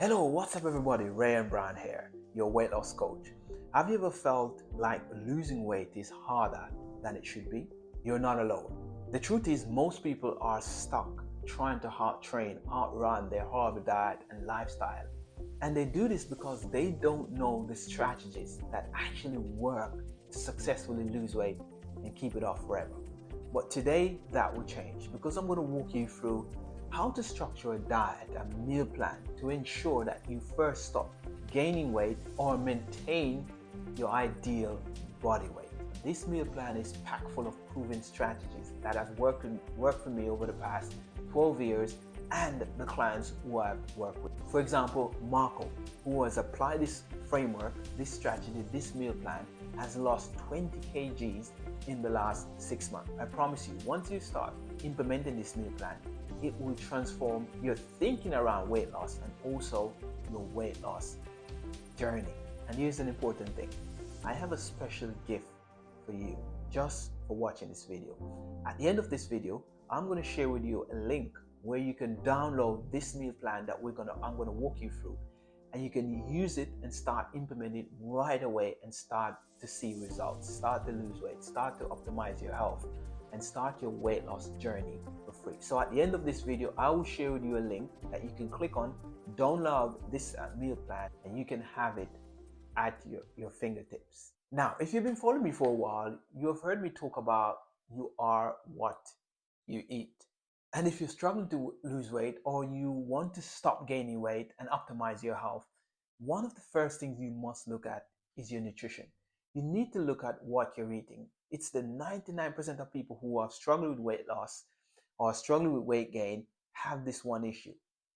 Hello, what's up everybody? Ray and Brown here, your weight loss coach. Have you ever felt like losing weight is harder than it should be? You're not alone. The truth is most people are stuck trying to train, outrun their horrible diet and lifestyle. And they do this because they don't know the strategies that actually work to successfully lose weight and keep it off forever. But today that will change because I'm going to walk you through how to structure a diet, a meal plan to ensure that you first stop gaining weight or maintain your ideal body weight. This meal plan is packed full of proven strategies that has worked for me over the past 12 years and the clients who I've worked with. For example, Marco, who has applied this framework, this strategy, this meal plan, has lost 20 kgs in the last 6 months. I promise you, once you start implementing this meal plan, it will transform your thinking around weight loss and also your weight loss journey. And here's an important thing. I have a special gift for you just for watching this video. At the end of this video, I'm going to share with you a link where you can download this meal plan that I'm going to walk you through, and you can use it and start implementing right away and start to see results, start to lose weight, start to optimize your health, and start your weight loss journey for free. So at the end of this video, I will share with you a link that you can click on, download this meal plan, and you can have it at your fingertips. Now, if you've been following me for a while, you have heard me talk about you are what you eat. And if you're struggling to lose weight or you want to stop gaining weight and optimize your health, one of the first things you must look at is your nutrition. You need to look at what you're eating. It's the 99% of people who are struggling with weight loss or struggling with weight gain have this one issue: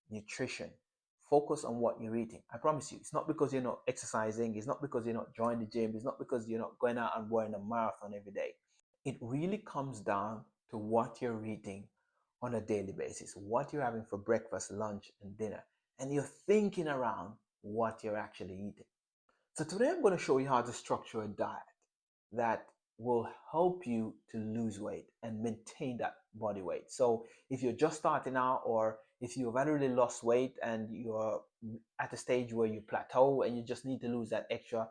nutrition. Focus on what you're eating. I promise you, it's not because you're not exercising, it's not because you're not joining the gym, it's not because you're not going out and running a marathon every day. It really comes down to what you're eating on a daily basis, what you're having for breakfast, lunch, and dinner, and you're thinking around what you're actually eating. So today I'm going to show you how to structure a diet that will help you to lose weight and maintain that body weight. So if you're just starting out, or if you've already lost weight and you're at a stage where you plateau and you just need to lose that extra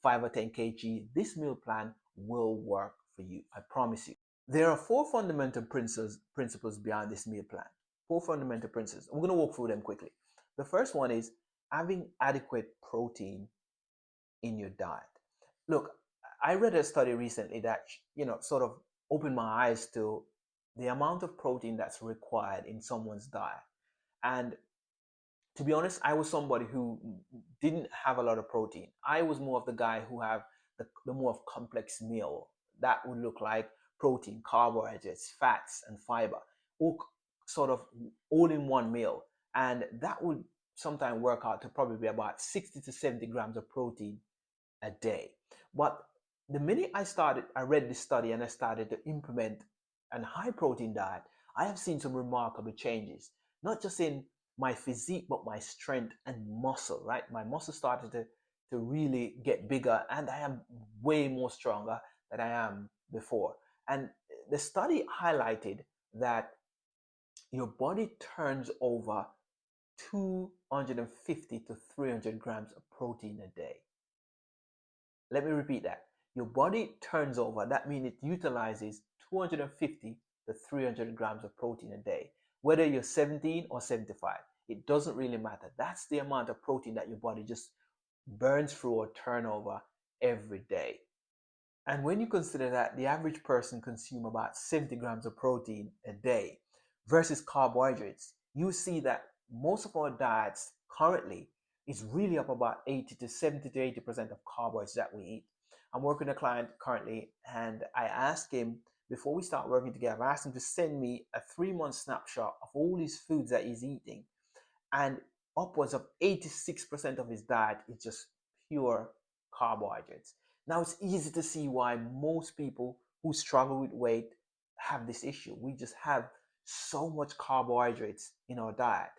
5 or 10 kg, this meal plan will work for you. I promise you. There are 4 fundamental principles behind this meal plan. 4 fundamental principles. I'm going to walk through them quickly. The first one is having adequate protein in your diet. Look, I read a study recently that sort of opened my eyes to the amount of protein that's required in someone's diet. And to be honest, I was somebody who didn't have a lot of protein. I was more of the guy who have the more of complex meal that would look like protein, carbohydrates, fats, and fiber, all sort of all in one meal. And that would sometimes work out to probably be about 60 to 70 grams of protein a day. But the minute I read this study and I started to implement a high protein diet, I have seen some remarkable changes, not just in my physique, but my strength and muscle, right? My muscle started to really get bigger, and I am way more stronger than I am before. And the study highlighted that your body turns over 250 to 300 grams of protein a day. Let me repeat that. Your body turns over, that means it utilizes 250 to 300 grams of protein a day. Whether you're 17 or 75, it doesn't really matter. That's the amount of protein that your body just burns through or turn over every day. And when you consider that the average person consumes about 70 grams of protein a day versus carbohydrates, you see that most of our diets currently is really up about 80 to 70 to 80% of carbohydrates that we eat. I'm working with a client currently, and I asked him, before we start working together, I asked him to send me a 3-month snapshot of all these foods that he's eating. And upwards of 86% of his diet is just pure carbohydrates. Now it's easy to see why most people who struggle with weight have this issue. We just have so much carbohydrates in our diet.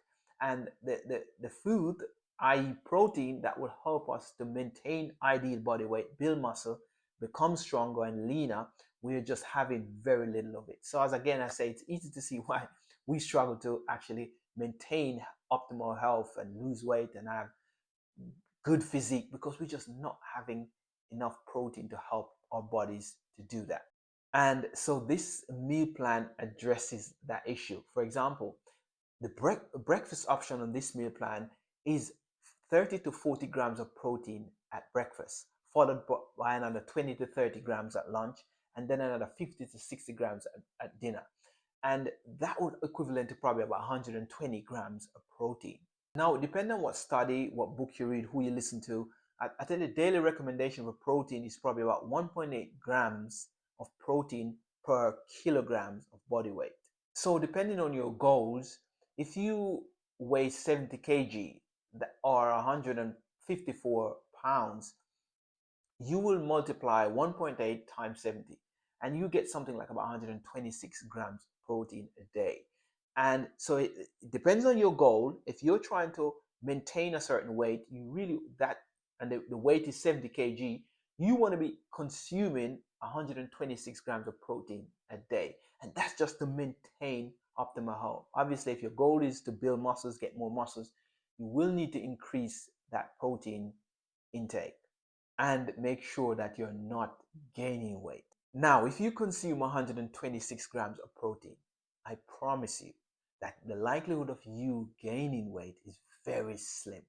And the food, i.e. protein, that will help us to maintain ideal body weight, build muscle, become stronger and leaner, we're just having very little of it. So as again I say, it's easy to see why we struggle to actually maintain optimal health and lose weight and have good physique, because we're just not having enough protein to help our bodies to do that. And so this meal plan addresses that issue. For example, the breakfast option on this meal plan is 30 to 40 grams of protein at breakfast, followed by another 20 to 30 grams at lunch, and then another 50 to 60 grams at dinner. And that would equivalent to probably about 120 grams of protein. Now, depending on what study, what book you read, who you listen to, I tell you, the daily recommendation for protein is probably about 1.8 grams of protein per kilograms of body weight. So depending on your goals, if you weigh 70 kg or 154 pounds, you will multiply 1.8 times 70 and you get something like about 126 grams protein a day. And so it depends on your goal. If you're trying to maintain a certain weight, you really that and the weight is 70 kg, you want to be consuming 126 grams of protein a day. And that's just to maintain optimal health. Obviously, if your goal is to build muscles, get more muscles, you will need to increase that protein intake and make sure that you're not gaining weight. Now, if you consume 126 grams of protein, I promise you that the likelihood of you gaining weight is very slim.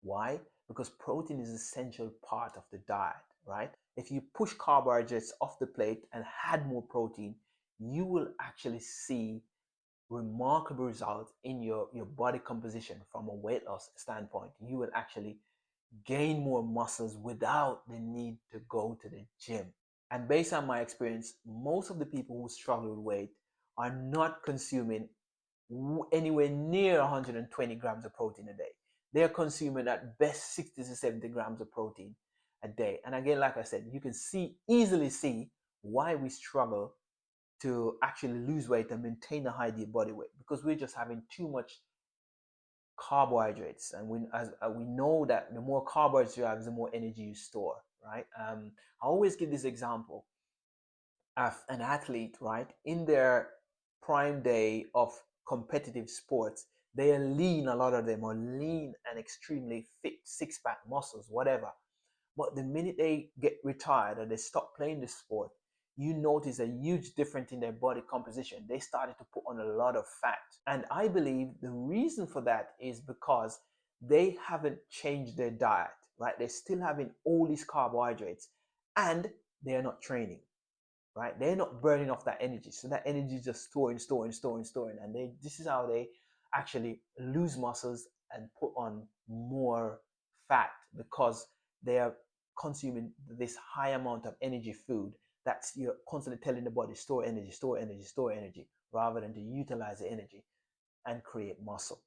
Why? Because protein is an essential part of the diet, right? If you push carbohydrates off the plate and add more protein, you will actually see remarkable results in your body composition from a weight loss standpoint. You will actually gain more muscles without the need to go to the gym. And based on my experience, most of the people who struggle with weight are not consuming anywhere near 120 grams of protein a day. They're consuming at best 60 to 70 grams of protein a day. And again, like I said, you can easily see why we struggle to actually lose weight and maintain a high body weight, because we're just having too much carbohydrates. And we know that the more carbohydrates you have, the more energy you store, right? I always give this example of an athlete, right? In their prime day of competitive sports, they are lean. A lot of them are lean and extremely fit, six-pack muscles, whatever. But the minute they get retired or they stop playing the sport, you notice a huge difference in their body composition. They started to put on a lot of fat. And I believe the reason for that is because they haven't changed their diet, right? They're still having all these carbohydrates and they're not training, right? They're not burning off that energy. So that energy is just storing. And this is how they actually lose muscles and put on more fat, because they are consuming this high amount of energy food that's you're constantly telling the body store energy, rather than to utilize the energy and create muscle.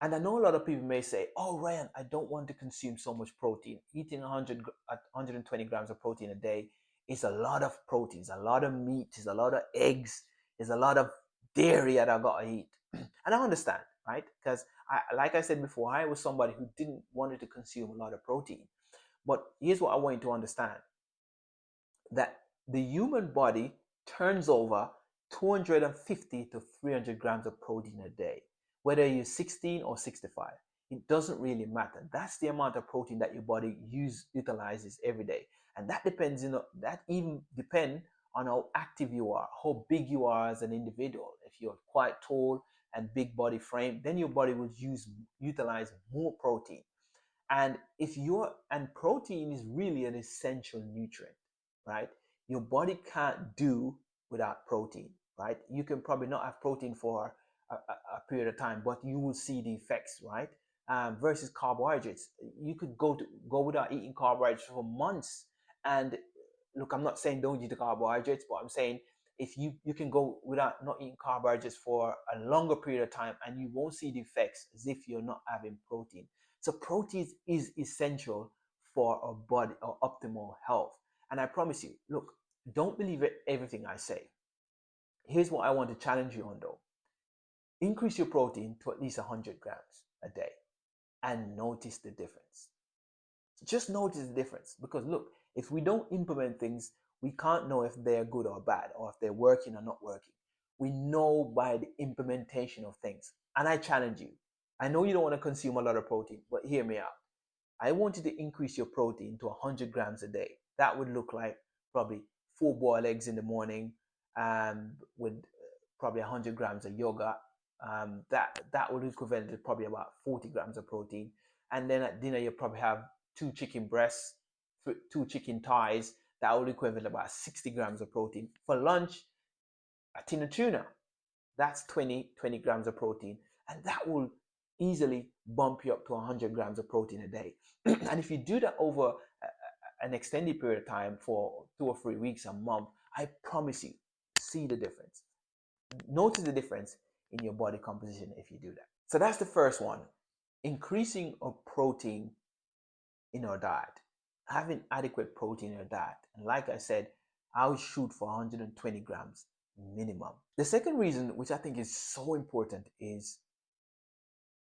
And I know a lot of people may say, oh, Ryan, I don't want to consume so much protein. Eating 120 grams of protein a day is a lot of proteins, a lot of meat, is a lot of eggs, is a lot of dairy that I got to eat. And I understand, right? Because like I said before, I was somebody who didn't want to consume a lot of protein. But here's what I want you to understand, that the human body turns over 250 to 300 grams of protein a day, whether you're 16 or 65. It doesn't really matter. That's the amount of protein that your body utilizes every day. And that depends, that even depend on how active you are, how big you are as an individual. If you're quite tall and big body frame, then your body will utilize more protein. And protein is really an essential nutrient, right? Your body can't do without protein, right? You can probably not have protein for a period of time, but you will see the effects, right? Versus carbohydrates, you could go without eating carbohydrates for months. And look, I'm not saying don't eat the carbohydrates, but I'm saying if you can go without not eating carbohydrates for a longer period of time, and you won't see the effects as if you're not having protein. So protein is essential for our body, our optimal health. And I promise you, look, don't believe everything I say. Here's what I want to challenge you on though. Increase your protein to at least 100 grams a day and notice the difference. Just notice the difference, because look, if we don't implement things, we can't know if they're good or bad, or if they're working or not working. We know by the implementation of things. And I challenge you, I know you don't want to consume a lot of protein, but hear me out. I want you to increase your protein to 100 grams a day. That would look like probably 4 boiled eggs in the morning, with probably 100 grams of yogurt. That would equivalent to probably about 40 grams of protein. And then at dinner, you probably have 2 chicken breasts, 2 chicken thighs. That would equivalent to about 60 grams of protein. For lunch, a tin of tuna. That's 20 grams of protein. And that will easily bump you up to 100 grams of protein a day. And if you do that over an extended period of time for 2 or 3 weeks, a month, I promise you, see the difference. Notice the difference in your body composition if you do that. So that's the first one. Increasing of protein in our diet, having adequate protein in our diet. And like I said, I would shoot for 120 grams minimum. The second reason, which I think is so important, is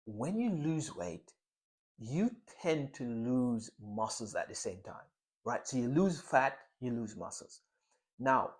when you lose weight, you tend to lose muscles at the same time, right? So you lose fat, you lose muscles. Now,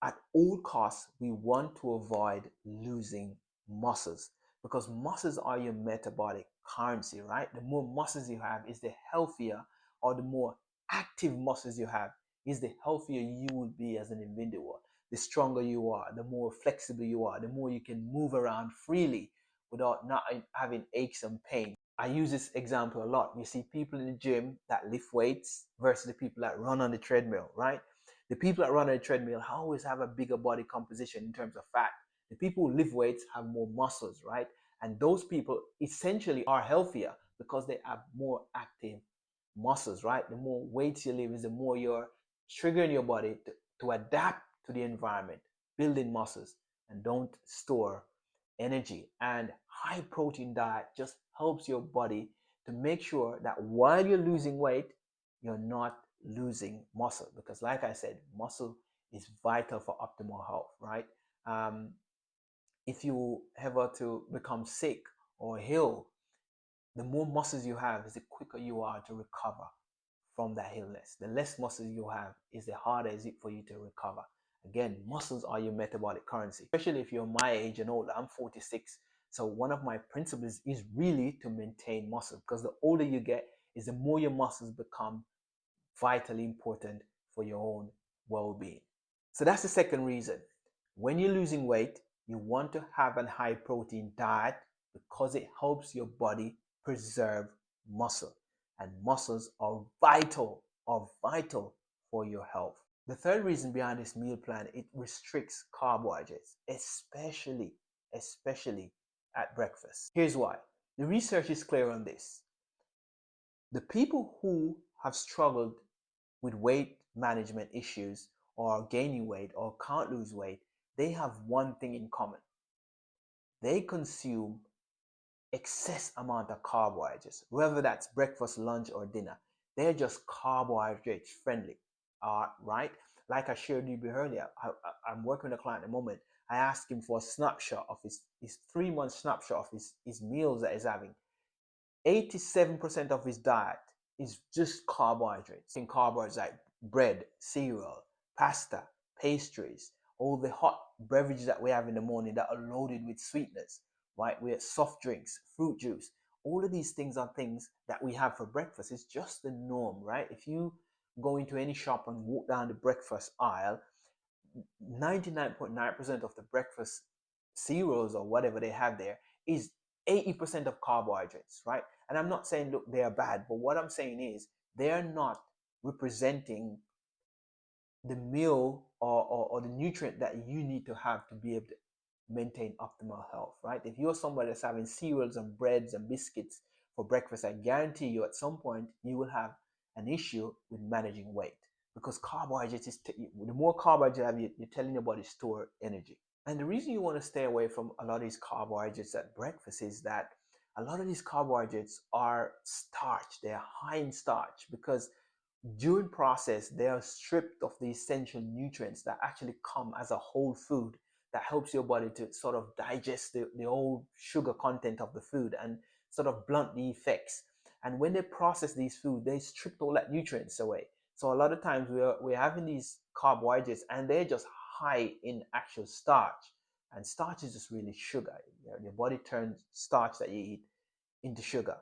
at all costs, we want to avoid losing muscles because muscles are your metabolic currency, right? The more muscles you have is the healthier, or the more active muscles you have is the healthier you will be as an individual. The stronger you are, the more flexible you are, the more you can move around freely without not having aches and pain. I use this example a lot. You see people in the gym that lift weights versus the people that run on the treadmill, right? The people that run on the treadmill always have a bigger body composition in terms of fat. The people who lift weights have more muscles, right? And those people essentially are healthier because they have more active muscles, right? The more weights you lift is the more you're triggering your body to adapt to the environment, building muscles, and don't store energy. And high protein diet just helps your body to make sure that while you're losing weight, you're not losing muscle, because like I said, muscle is vital for optimal health, right? If you ever to become sick or ill, the more muscles you have is the quicker you are to recover from that illness. The less muscles you have is the harder is it for you to recover. Again, muscles are your metabolic currency, especially if you're my age and older. I'm 46. So one of my principles is really to maintain muscle, because the older you get is the more your muscles become vitally important for your own well-being. So that's the second reason. When you're losing weight, you want to have a high protein diet because it helps your body preserve muscle. And muscles are vital for your health. The third reason behind this meal plan, it restricts carbohydrates, especially at breakfast. Here's why. The research is clear on this. The people who have struggled with weight management issues or gaining weight or can't lose weight, they have one thing in common. They consume excess amount of carbohydrates, whether that's breakfast, lunch, or dinner. They're just carbohydrate friendly, right? Like I shared with you earlier, I'm working with a client at the moment. I asked him for a snapshot of his 3 month snapshot of his meals that he's having. 87% of his diet is just carbohydrates. In carbohydrates like bread, cereal, pasta, pastries, all the hot beverages that we have in the morning that are loaded with sweetness, right? We have soft drinks, fruit juice. All of these things are things that we have for breakfast. It's just the norm, right? If you go into any shop and walk down the breakfast aisle, 99.9% of the breakfast cereals or whatever they have there is 80% of carbohydrates, right? And I'm not saying, look, they are bad, but what I'm saying is they're not representing the meal or the nutrient that you need to have to be able to maintain optimal health, right? If you're somebody that's having cereals and breads and biscuits for breakfast, I guarantee you at some point you will have an issue with managing weight, because carbohydrates is the more carbohydrates you have, you're telling your body store energy. And the reason you want to stay away from a lot of these carbohydrates at breakfast is that a lot of these carbohydrates are starch. They're high in starch because during process they are stripped of the essential nutrients that actually come as a whole food that helps your body to sort of digest the old sugar content of the food and sort of blunt the effects. And when they process these food, they strip all that nutrients away. So a lot of times we're having these carbohydrates and they're just high in actual starch. And starch is just really sugar. Your body turns starch that you eat into sugar.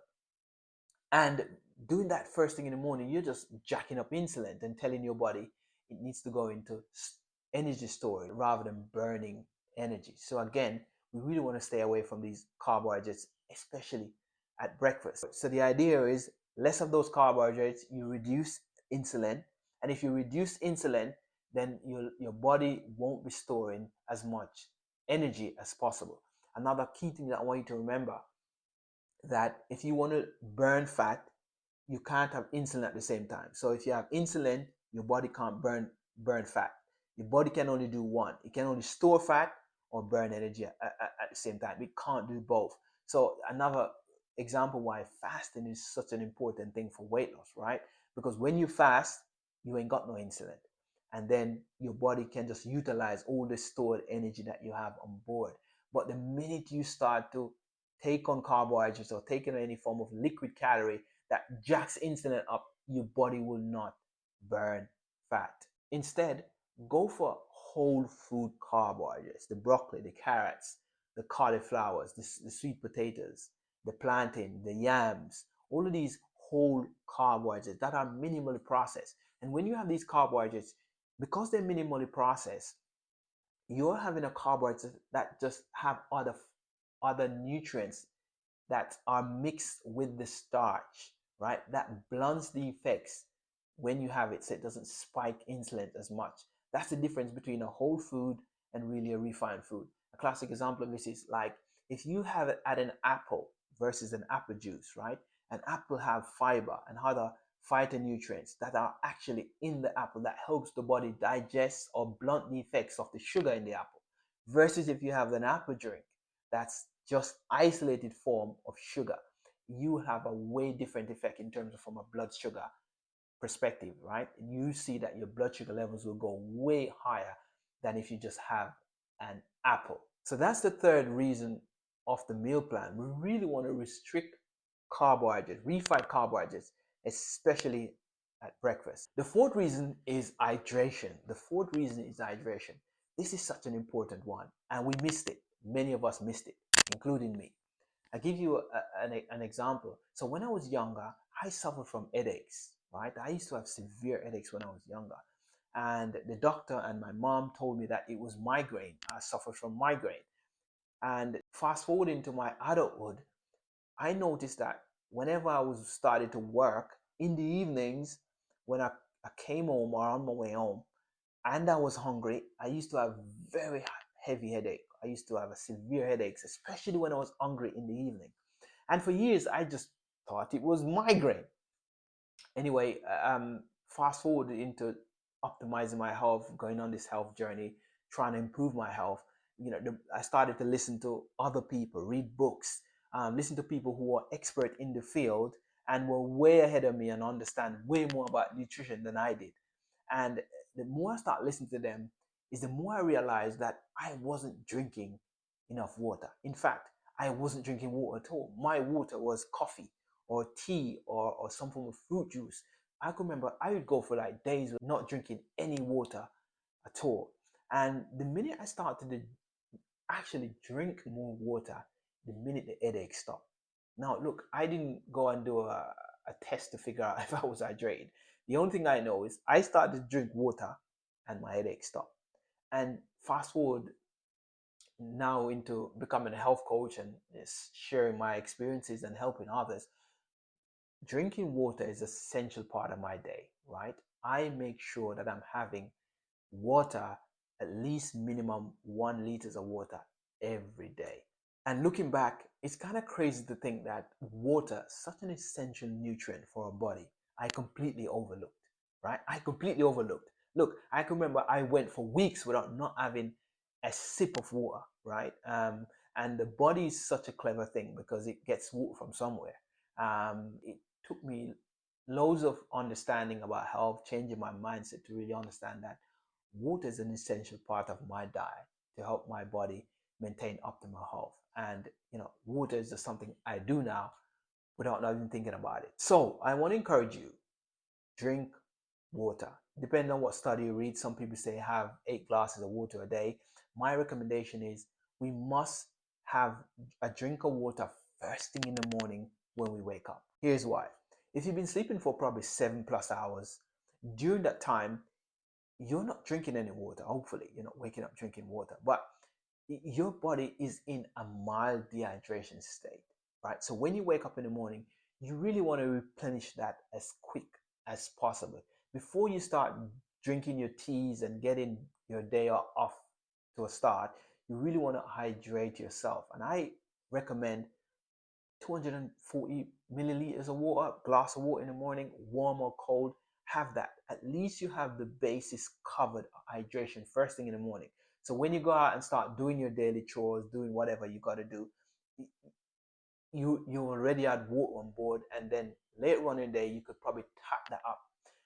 And doing that first thing in the morning, you're just jacking up insulin and telling your body it needs to go into energy storage rather than burning energy. So again, we really want to stay away from these carbohydrates, especially at breakfast. So the idea is less of those carbohydrates, you reduce insulin, and if you reduce insulin, then your body won't be storing as much energy as possible. Another key thing that I want you to remember, that if you want to burn fat, you can't have insulin at the same time. So if you have insulin, your body can't burn fat. Your body can only do one. It can only store fat or burn energy at the same time. It can't do both. So another example why fasting is such an important thing for weight loss, right? Because when you fast, you ain't got no insulin. And then your body can just utilize all the stored energy that you have on board. But the minute you start to take on carbohydrates or take in any form of liquid calorie that jacks insulin up, your body will not burn fat. Instead, go for whole food carbohydrates: the broccoli, the carrots, the cauliflowers, the sweet potatoes, the plantain, the yams, all of these whole carbohydrates that are minimally processed. And when you have these carbohydrates, because they're minimally processed, you're having a carbohydrate that just have other nutrients that are mixed with the starch, right? That blunts the effects when you have it, so it doesn't spike insulin as much. That's the difference between a whole food and really a refined food. A classic example of this is like if you have it at an apple versus an apple juice, right? An apple have fiber and other phytonutrients that are actually in the apple that helps the body digest or blunt the effects of the sugar in the apple. Versus if you have an apple drink that's just isolated form of sugar, you have a way different effect in terms of from a blood sugar perspective, right? You see that your blood sugar levels will go way higher than if you just have an apple. So that's the third reason of the meal plan. We really want to restrict carbohydrates, refined carbohydrates, especially at breakfast. The fourth reason is hydration. The fourth reason is hydration. This is such an important one, and we missed it. Many of us missed it, including me. I give you an example. So when I was younger, I suffered from headaches, right? I used to have severe headaches when I was younger. And the doctor and my mom told me that it was migraine. I suffered from migraine. And fast forward into my adulthood, I noticed that whenever I was started to work in the evenings, when I came home or on my way home, and I was hungry, I used to have very heavy headache. I used to have a severe headaches, especially when I was hungry in the evening. And for years, I just thought it was migraine. Anyway, fast forward into optimizing my health, going on this health journey, trying to improve my health. I started to listen to other people, read books, listen to people who are expert in the field and were way ahead of me and understand way more about nutrition than I did. And the more I start listening to them, is the more I realize that I wasn't drinking enough water. In fact, I wasn't drinking water at all. My water was coffee or tea or some form of fruit juice. I can remember I would go for like days with not drinking any water at all. And the minute I started to actually drink more water, the minute the headache stopped. Now, look, I didn't go and do a test to figure out if I was hydrated. The only thing I know is I started to drink water and my headache stopped. And fast forward now into becoming a health coach and sharing my experiences and helping others. Drinking water is an essential part of my day, right? I make sure that I'm having water, at least minimum 1 liters of water every day. And looking back, it's kind of crazy to think that water, such an essential nutrient for our body, I completely overlooked, right? I completely overlooked. Look, I can remember I went for weeks without not having a sip of water, right? And the body is such a clever thing because it gets water from somewhere. It took me loads of understanding about health, changing my mindset to really understand that water is an essential part of my diet to help my body maintain optimal health. And water is just something I do now without not even thinking about it. So I want to encourage you, drink water. Depending on what study you read, some people say have 8 glasses of water a day. My recommendation is we must have a drink of water first thing in the morning when we wake up. Here's why. If you've been sleeping for probably 7+ hours, during that time, you're not drinking any water. Hopefully, you're not waking up drinking water, but your body is in a mild dehydration state, right? So when you wake up in the morning, you really want to replenish that as quick as possible before you start drinking your teas and getting your day off to a start. You really want to hydrate yourself, and I recommend 240 milliliters of water, glass of water in the morning, warm or cold. Have that. At least you have the basis covered, hydration first thing in the morning. So when you go out and start doing your daily chores, doing whatever you got to do, you already had water on board, and then later on in the day you could probably tap that up.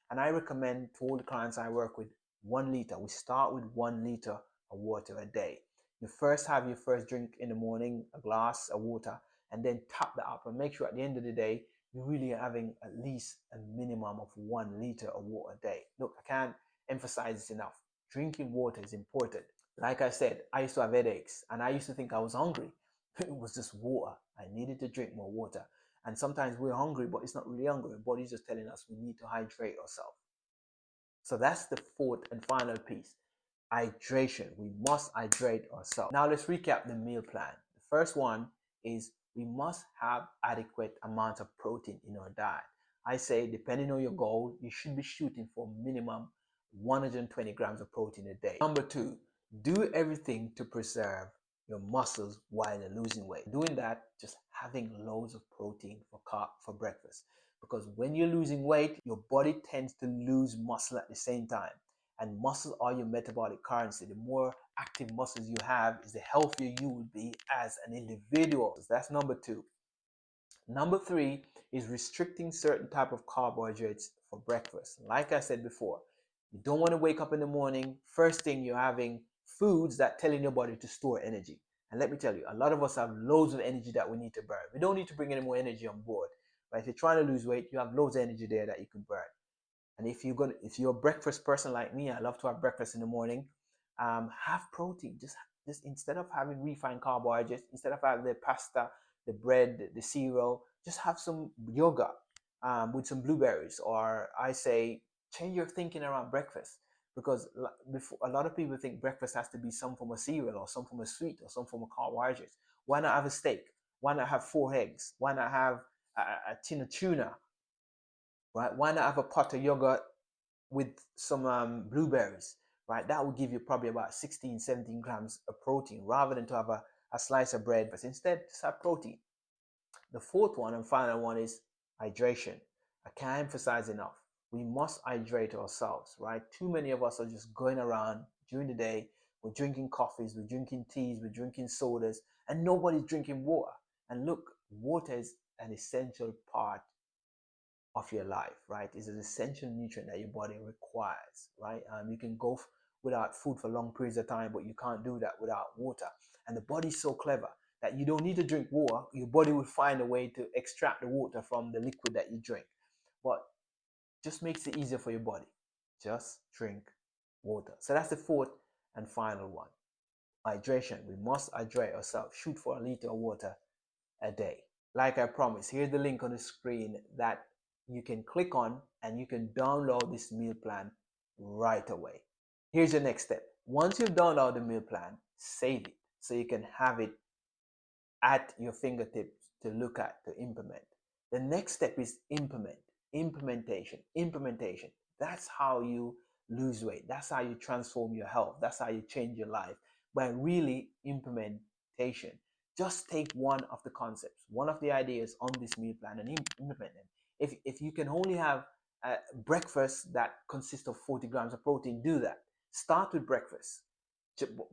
And I recommend to all the clients I work with 1 liter. We start with 1 liter of water a day. You first have your first drink in the morning, a glass of water, and then tap that up and make sure at the end of the day you're really having at least a minimum of 1 liter of water a day. Look, I can't emphasize this enough. Drinking water is important. Like I said, I used to have headaches and I used to think I was hungry. It was just water. I needed to drink more water. And sometimes we're hungry, but it's not really hungry. The body's just telling us we need to hydrate ourselves. So that's the fourth and final piece. Hydration. We must hydrate ourselves. Now let's recap the meal plan. The first one is we must have adequate amount of protein in our diet. I say, depending on your goal, you should be shooting for minimum 120 grams of protein a day. Number two, do everything to preserve your muscles while you're losing weight. Doing that, just having loads of protein for breakfast. Because when you're losing weight, your body tends to lose muscle at the same time. And muscles are your metabolic currency. The more active muscles you have, is the healthier you will be as an individual. So that's number two. Number three is restricting certain type of carbohydrates for breakfast. Like I said before, you don't want to wake up in the morning, first thing you're having foods that telling your body to store energy. And let me tell you, a lot of us have loads of energy that we need to burn. We don't need to bring any more energy on board. But if you're trying to lose weight, you have loads of energy there that you can burn. And if you're a breakfast person like me, I love to have breakfast in the morning. Have protein. Just instead of having refined carbohydrates, instead of having the pasta, the bread, the cereal, just have some yogurt with some blueberries. Or I say, change your thinking around breakfast, because before, a lot of people think breakfast has to be some form of cereal or some form of sweet or some form of carbohydrates. Why not have a steak? Why not have 4 eggs? Why not have a tin of tuna? Right? Why not have a pot of yogurt with some blueberries? Right? That will give you probably about 16, 17 grams of protein rather than to have a slice of bread, but instead just have protein. The fourth one and final one is hydration. I can't emphasize enough. We must hydrate ourselves, right? Too many of us are just going around during the day. We're drinking coffees, we're drinking teas, we're drinking sodas, and nobody's drinking water. And look, water is an essential part of your life, right? It's an essential nutrient that your body requires, right? You can go without food for long periods of time, but you can't do that without water. And the body's so clever that you don't need to drink water. Your body will find a way to extract the water from the liquid that you drink. But just makes it easier for your body. Just drink water. So that's the fourth and final one. Hydration. We must hydrate ourselves. Shoot for 1 liter of water a day. Like I promised, here's the link on the screen that you can click on and you can download this meal plan right away. Here's your next step. Once you've downloaded the meal plan, save it so you can have it at your fingertips to look at, to implement. The next step is implementation. That's how you lose weight. That's how you transform your health. That's how you change your life. But really, implementation. Just take one of the concepts, one of the ideas on this meal plan and implement them. If you can only have breakfast that consists of 40 grams of protein, do that. Start with breakfast.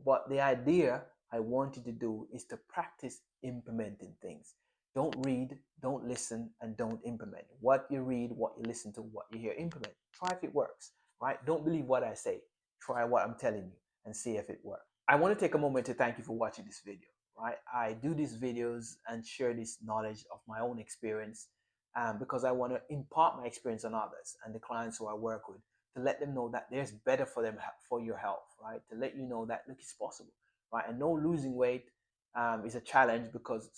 But the idea I want you to do is to practice implementing things. Don't read, don't listen, and don't implement. What you read, what you listen to, what you hear, implement. Try if it works, right? Don't believe what I say. Try what I'm telling you and see if it works. I want to take a moment to thank you for watching this video, right? I do these videos and share this knowledge of my own experience because I want to impart my experience on others and the clients who I work with, to let them know that there's better for them, for your health, right? To let you know that, look, it's possible, right? And no, losing weight is a challenge because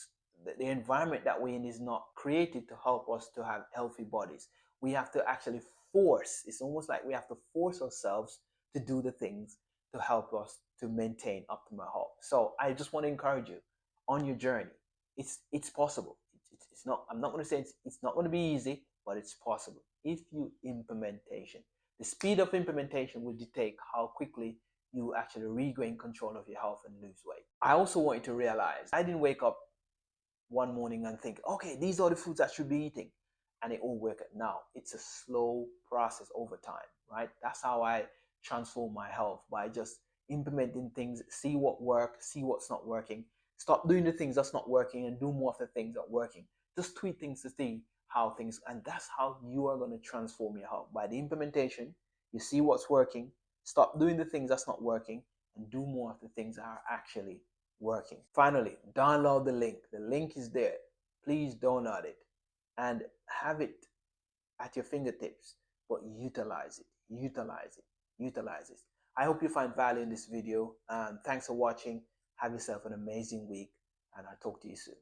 the environment that we're in is not created to help us to have healthy bodies. We have to actually force, it's almost like we have to force ourselves to do the things to help us to maintain optimal health. So I just want to encourage you on your journey. It's possible. It's not, I'm not going to say it's not going to be easy, but it's possible if you implementation. The speed of implementation will dictate how quickly you actually regain control of your health and lose weight. I also want you to realize I didn't wake up one morning and think, okay, these are the foods I should be eating, and it all worked. Now it's a slow process over time, right? That's how I transform my health, by just implementing things, see what works, see what's not working, stop doing the things that's not working and do more of the things that are working. Just tweak things to see how things, and that's how you are going to transform your health. By the implementation, you see what's working, stop doing the things that's not working, and do more of the things that are actually working. Finally, download the link. The link is there. Please download it and have it at your fingertips, but utilize it, utilize it, utilize it. I hope you find value in this video. Thanks for watching. Have yourself an amazing week, and I'll talk to you soon.